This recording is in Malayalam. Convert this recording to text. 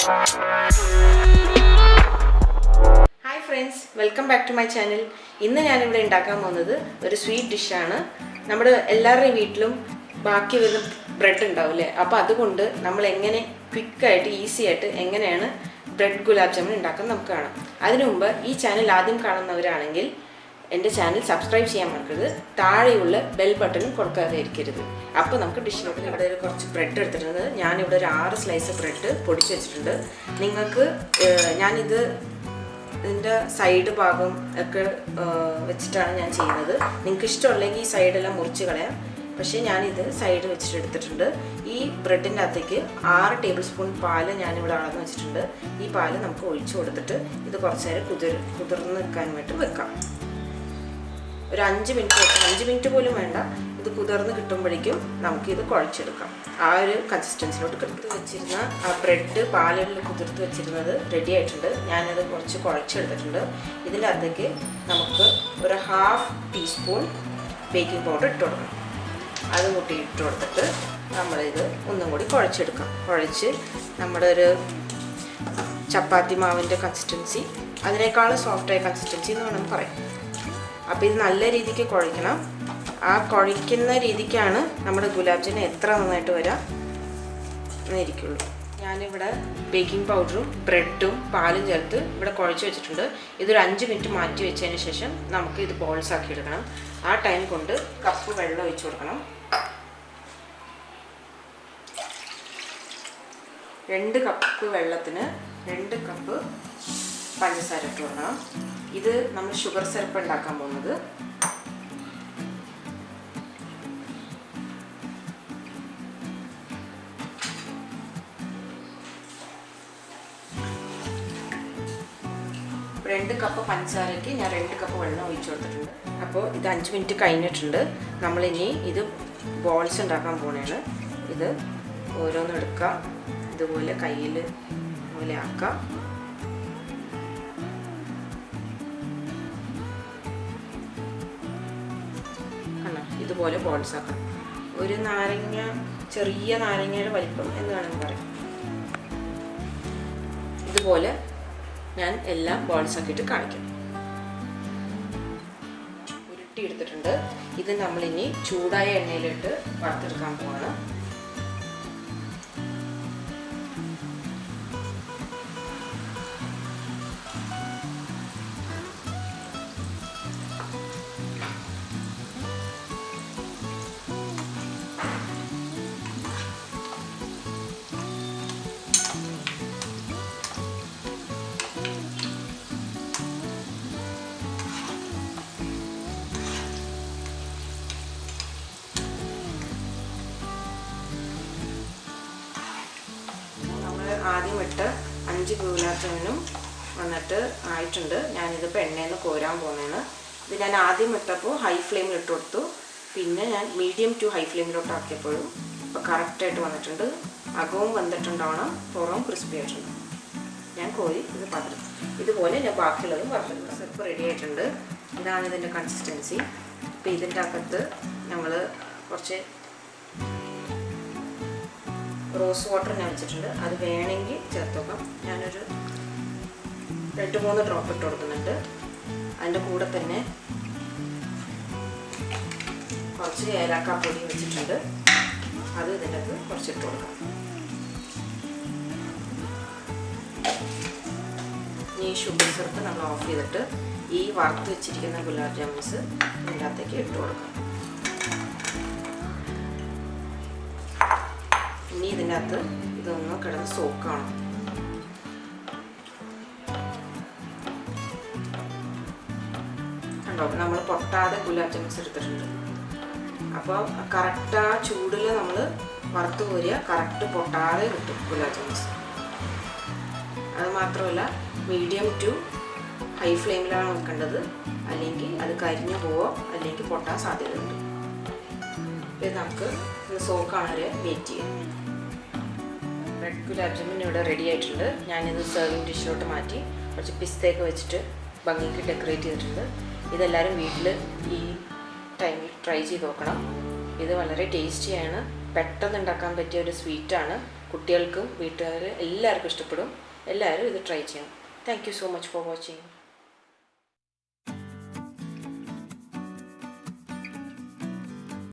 Hi friends, welcome back to my channel. ഇന്ന് ഞാൻ ഇവിടെ ഉണ്ടാക്കാൻ പോകുന്നത് ഒരു സ്വീറ്റ് ഡിഷ് ആണ്. നമ്മുടെ എല്ലാവരുടെയും വീട്ടിലും ബാക്കി വരുന്ന ബ്രെഡ് ഉണ്ടാവില്ലേ? അപ്പോൾ അതുകൊണ്ട് നമ്മൾ എങ്ങനെ ക്വിക്ക് ആയിട്ട് ഈസി ആയിട്ട് എങ്ങനെയാണ് ബ്രെഡ് ഗുലാബ് ജാമുൻ ഉണ്ടാക്കാൻ നമുക്ക് കാണാം. അതിനു മുമ്പ് ഈ ചാനൽ ആദ്യം കാണുന്നവരാണെങ്കിൽ എൻ്റെ ചാനൽ സബ്സ്ക്രൈബ് ചെയ്യാൻ മറക്കരുത്. താഴെയുള്ള ബെൽ ബട്ടണും കൊടുക്കാതെ ഇരിക്കരുത്. അപ്പോൾ നമുക്ക് ഡിഷിലോട്ട് ഇവിടെ ഒരു കുറച്ച് ബ്രെഡ് എടുത്തിട്ടുണ്ട്. ഞാനിവിടെ ഒരു 6 സ്ലൈസ് ബ്രെഡ് പൊടിച്ച് വെച്ചിട്ടുണ്ട്. നിങ്ങൾക്ക് ഞാനിത് ഇതിൻ്റെ സൈഡ് ഭാഗം ഒക്കെ വെച്ചിട്ടാണ് ഞാൻ ചെയ്യുന്നത്. നിങ്ങൾക്ക് ഇഷ്ടമുണ്ടെങ്കിൽ ഈ സൈഡെല്ലാം മുറിച്ച് കളയാം. പക്ഷേ ഞാനിത് സൈഡ് വെച്ചിട്ട് എടുത്തിട്ടുണ്ട്. ഈ ബ്രെഡിൻ്റെ അകത്തേക്ക് 6 ടേബിൾ സ്പൂൺ പാല് ഞാനിവിടെ അളന്ന് വെച്ചിട്ടുണ്ട്. ഈ പാല് നമുക്ക് ഒഴിച്ചു കൊടുത്തിട്ട് ഇത് കുറച്ച് നേരം കുതിർന്ന് നിൽക്കാൻ വേണ്ടി വെക്കാം. ഒരു 5 മിനിറ്റ് വെക്കാം. 5 മിനിറ്റ് പോലും വേണ്ട. ഇത് കുതിർന്ന് കിട്ടുമ്പോഴേക്കും നമുക്കിത് കുഴച്ചെടുക്കാം. ആ ഒരു കൺസിസ്റ്റൻസിലോട്ട് കിടത്ത് വെച്ചിരുന്ന ആ ബ്രെഡ് പാലിൽ കുതിർത്ത് വെച്ചിരുന്നത് റെഡി ആയിട്ടുണ്ട്. ഞാനത് കുറച്ച് കുഴച്ചെടുത്തിട്ടുണ്ട്. ഇതിൻ്റെ അകത്തേക്ക് നമുക്ക് ഒരു 1/2 ടീസ്പൂൺ ബേക്കിംഗ് പൗഡർ ഇട്ട് കൊടുക്കണം. അത് കൂട്ടി ഇട്ട് കൊടുത്തിട്ട് നമ്മളിത് ഒന്നും കൂടി കുഴച്ചെടുക്കാം. കുഴച്ച് നമ്മുടെ ഒരു ചപ്പാത്തി മാവിൻ്റെ കൺസിസ്റ്റൻസി, അതിനേക്കാളും സോഫ്റ്റായ കൺസിസ്റ്റൻസി എന്ന് വേണം പറയാം. അപ്പോൾ ഇത് നല്ല രീതിക്ക് കുഴയ്ക്കണം. ആ കുഴയ്ക്കുന്ന രീതിക്കാണ് നമ്മുടെ ഗുലാബ് ജാമുൻ എത്ര നന്നായിട്ട് വരാം എന്നിരിക്കുള്ളൂ. ഞാനിവിടെ ബേക്കിംഗ് പൗഡറും ബ്രെഡും പാലും ചേർത്ത് ഇവിടെ കുഴച്ച് വെച്ചിട്ടുണ്ട്. ഇതൊരു 5 മിനിറ്റ് മാറ്റി വെച്ചതിന് ശേഷം നമുക്ക് ഇത് ബോൾസ് ആക്കി എടുക്കണം. ആ ടൈം കൊണ്ട് കപ്പ് വെള്ളം ഒഴിച്ചു കൊടുക്കണം. 2 കപ്പ് വെള്ളത്തിന് 2 കപ്പ് പഞ്ചസാര ഇട്ട് കൊടുക്കണം. ഇത് നമ്മൾ ഷുഗർ സിറപ്പ് ഉണ്ടാക്കാൻ പോകുന്നത്. ഇപ്പോൾ 2 കപ്പ് പഞ്ചസാരയ്ക്ക് ഞാൻ 2 കപ്പ് വെള്ളം ഒഴിച്ചു കൊടുത്തിട്ടുണ്ട്. അപ്പോൾ ഇത് 5 മിനിറ്റ് കഴിഞ്ഞിട്ടുണ്ട്. നമ്മളിനി ഇത് ബോൾസ് ഉണ്ടാക്കാൻ പോവുകയാണ്. ഇത് ഓരോന്നും എടുക്കാം. ഇതുപോലെ കയ്യിൽ പോലെ ആക്കാം. ഇതുപോലെ ബോൾസ് ആക്കണം. ഒരു നാരങ്ങ, ചെറിയ നാരങ്ങയുടെ വലിപ്പം എന്ന് വേണമെങ്കിൽ പറയാം. ഇതുപോലെ ഞാൻ എല്ലാം ബോൾസ് ആക്കിയിട്ട് കാണിക്കാം. ഉരുട്ടി എടുത്തിട്ടുണ്ട്. ഇത് നമ്മളിനി ചൂടായ എണ്ണയിലിട്ട് വറുത്തെടുക്കാൻ പോവാണ്. ആദ്യം ഇട്ട് 5 ഗുലാബ് ജാമുനും വന്നിട്ട് ആയിട്ടുണ്ട്. ഞാനിതിപ്പോൾ എണ്ണയിൽ നിന്ന് കോരാൻ പോകുന്നതാണ്. ഇത് ഞാൻ ആദ്യം ഇട്ടപ്പോൾ ഹൈ ഫ്ലെയിമിൽ ഇട്ട് കൊടുത്തു. പിന്നെ ഞാൻ മീഡിയം ടു ഹൈ ഫ്ലെയിമിലോട്ട് ആക്കിയപ്പോഴും ഇപ്പോൾ കറക്റ്റായിട്ട് വന്നിട്ടുണ്ട്. അകവും വന്നിട്ടുണ്ടാവണം, പുറവും ക്രിസ്പി ആയിട്ടുണ്ട്. ഞാൻ കോരി ഇത് പാത്രം ഇതുപോലെ ഞാൻ ബാക്കിയുള്ളതും പറഞ്ഞിട്ടുണ്ട്. സിറപ്പ് റെഡി ആയിട്ടുണ്ട്. ഇതാണ് ഇതിൻ്റെ കൺസിസ്റ്റൻസി. ഇപ്പോൾ ഇതിൻ്റെ അകത്ത് ഞങ്ങൾ കുറച്ച് റോസ് വാട്ടർ ഞാൻ വെച്ചിട്ടുണ്ട്. അത് വേണമെങ്കിൽ ചേർത്ത് വെക്കാം. ഞാനൊരു 2-3 ഡ്രോപ്പ് ഇട്ട് കൊടുക്കുന്നുണ്ട്. അതിൻ്റെ കൂടെ തന്നെ കുറച്ച് ഏലക്കാപ്പൊടി വെച്ചിട്ടുണ്ട്. അത് ഇതിൻ്റെ അകത്ത് കുറച്ചിട്ട് കൊടുക്കാം. ഈ ഷുഗർ സിറപ്പ് നമ്മൾ ഓഫ് ചെയ്തിട്ട് ഈ വറുത്ത് വെച്ചിരിക്കുന്ന ഗുലാബ് ജാമുൻസ് ഇതിൻ്റെ അകത്തേക്ക് ഇട്ട് കൊടുക്കാം. ഇനി ഇതിൻ്റെ അകത്ത് ഇതൊന്ന് കിടന്ന് സോക്കാണ്. കണ്ടോ, നമ്മൾ പൊട്ടാതെ ഗുലാബ് ജാമുൻസ് എടുത്തിട്ടുണ്ട്. അപ്പോൾ കറക്റ്റ് ആ ചൂടിൽ നമ്മൾ വറുത്ത് കോരിയ കറക്റ്റ് പൊട്ടാതെ കിട്ടും ഗുലാബ് ജാമുൻസ്. അത് മാത്രമല്ല മീഡിയം ടു ഹൈ ഫ്ലെയിമിലാണ് വെക്കേണ്ടത്. അല്ലെങ്കിൽ അത് കരിഞ്ഞു പോവോ അല്ലെങ്കിൽ പൊട്ടാൻ സാധ്യതയുണ്ട്. ഇത് നമുക്ക് സോക്കാണ് വരെ വെയിറ്റ് ചെയ്യാം. ബ്രെഡ് ഗുലാബ് ജാമുൻ ഇവിടെ റെഡി ആയിട്ടുണ്ട്. ഞാനിത് സെർവിങ് ഡിഷിലോട്ട് മാറ്റി കുറച്ച് പിസ്തയൊക്കെ വെച്ചിട്ട് ഭംഗിക്ക് ഡെക്കറേറ്റ് ചെയ്തിട്ടുണ്ട്. ഇതെല്ലാവരും വീട്ടിൽ ഈ ടൈമിൽ ട്രൈ ചെയ്ത് നോക്കണം. ഇത് വളരെ ടേസ്റ്റിയാണ്. പെട്ടെന്ന് ഉണ്ടാക്കാൻ പറ്റിയ ഒരു സ്വീറ്റാണ്. കുട്ടികൾക്കും വീട്ടുകാർ എല്ലാവർക്കും ഇഷ്ടപ്പെടും. എല്ലാവരും ഇത് ട്രൈ ചെയ്യണം. Thank you so much for watching.